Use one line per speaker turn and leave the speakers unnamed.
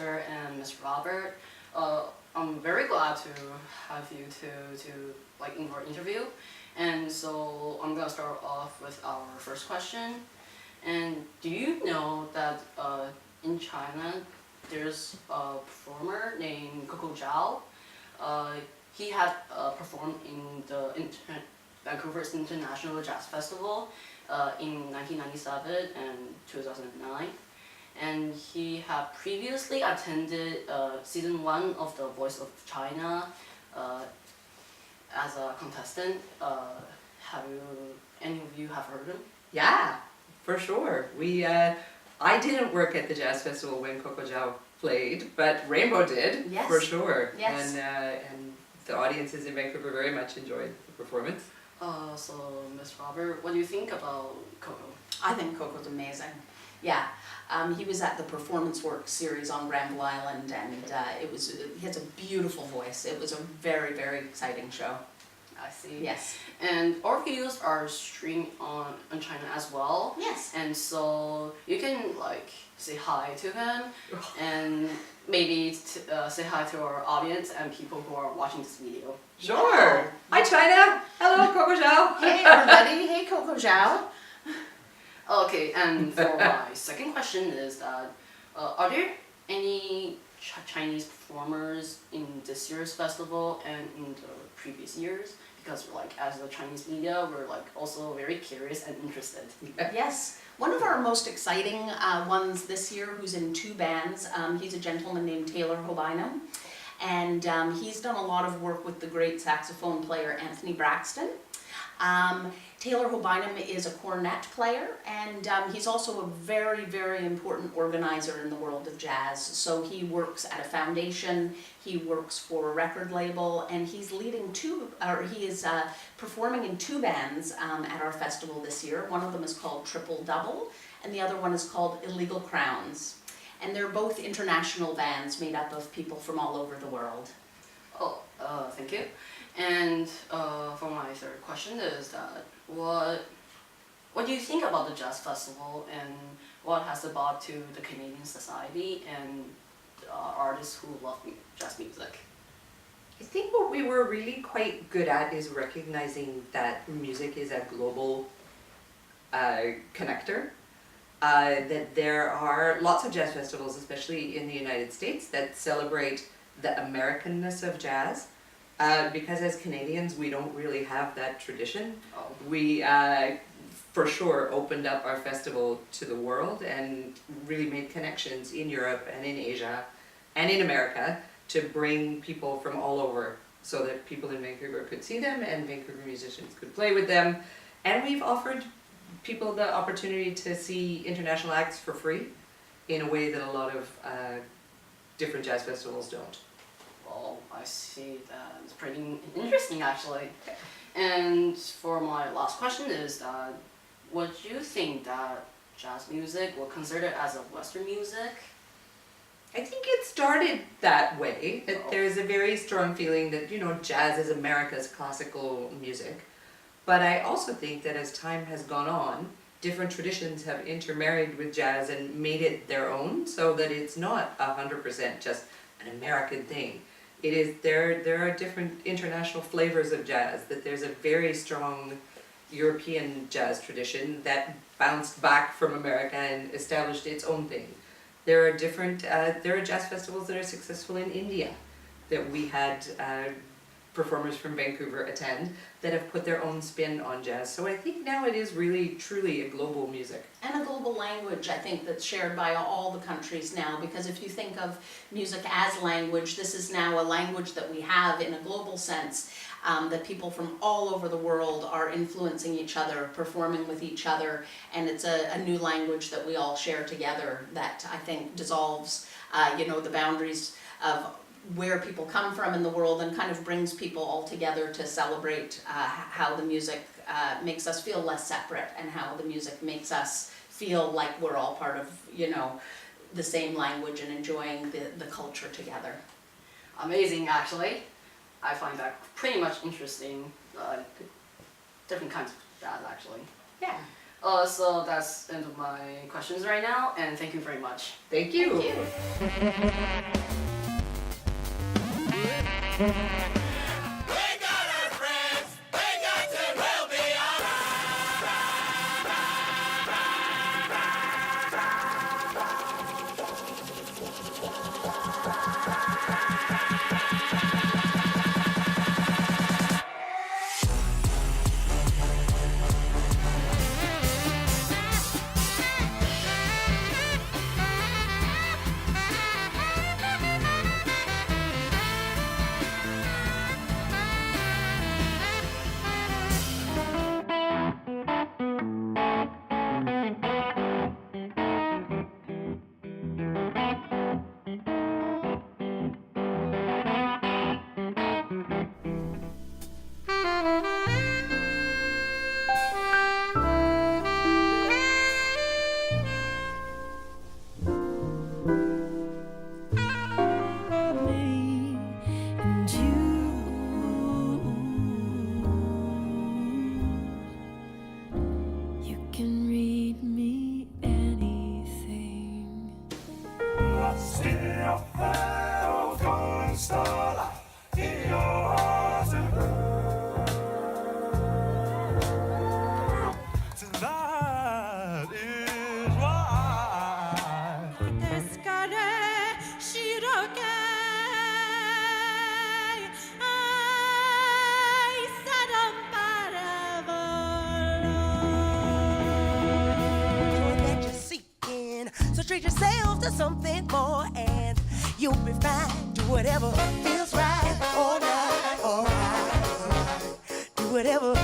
Lancaster and Miss Robert. I'm very glad to have you in our interview. And so I'm gonna start off with our first question. And do you know that in China there's a performer named Coco Zhao? He had performed in the Vancouver's International Jazz Festival in 1997 and 2009. And he had previously attended season 1 of The Voice of China as a contestant. Any of you have heard him?
Yeah, for sure. I didn't work at the Jazz Festival when Coco Zhao played, but Rainbow did,
yes.
for sure.
Yes.
And the audiences in Vancouver very much enjoyed the performance.
So, Miss Robert, what do you think about Coco?
I think Coco's amazing. Yeah, he was at the Performance Works series on Granville Island, and he has a beautiful voice. It was a very, very exciting show.
I see.
Yes.
And our videos are streamed on China as well.
Yes.
And so you can say hi to him and maybe say hi to our audience and people who are watching this video.
Sure.
Yeah.
Hi China. Hello Coco Zhao.
Hey everybody. Hey Coco Zhao.
Okay, and for my second question is that are there any Chinese performers in this year's festival and in the previous years? Because as the Chinese media, we're also very curious and interested.
Yes. One of our most exciting ones this year, who's in 2 bands, he's a gentleman named Taylor Hobynum, and he's done a lot of work with the great saxophone player Anthony Braxton. Taylor Hobynum is a cornet player, and he's also a very, very important organizer in the world of jazz. So he works at a foundation, he works for a record label, and he is performing in 2 bands at our festival this year. One of them is called Triple Double, and the other one is called Illegal Crowns. And they're both international bands made up of people from all over the world.
Oh, thank you. And for my third question is that what do you think about the jazz festival and what has it brought to the Canadian society and artists who love jazz music?
I think what we were really quite good at is recognizing that music is a global connector. That there are lots of jazz festivals, especially in the United States, that celebrate the Americanness of jazz. Because as Canadians, we don't really have that tradition.
Oh.
We, for sure, opened up our festival to the world and really made connections in Europe and in Asia and in America to bring people from all over so that people in Vancouver could see them and Vancouver musicians could play with them. And we've offered people the opportunity to see international acts for free in a way that a lot of different jazz festivals don't.
Well, I see that. It's pretty interesting, actually. And for my last question is that, would you think that jazz music will consider as a Western music?
I think it started that way. There's a very strong feeling that, jazz is America's classical music. But I also think that as time has gone on, different traditions have intermarried with jazz and made it their own, so that it's not 100% just an American thing. It is there are different international flavors of jazz, that there's a very strong European jazz tradition that bounced back from America and established its own thing. There are jazz festivals that are successful in India that we had performers from Vancouver attend that have put their own spin on jazz. So I think now it is really, truly a global music.
And a global language, I think, that's shared by all the countries now, because if you think of music as language, this is now a language that we have in a global sense, that people from all over the world are influencing each other, performing with each other, and it's a new language that we all share together that I think dissolves, the boundaries of where people come from in the world and kind of brings people all together to celebrate how the music makes us feel less separate and how the music makes us feel like we're all part of, the same language and enjoying the culture together.
Amazing, actually. I find that pretty much interesting, different kinds of jazz, actually.
Yeah.
So that's the end of my questions right now, and thank you very much.
Thank you.
Treat yourself to something more and you'll be fine. Do whatever feels right, alright. Do whatever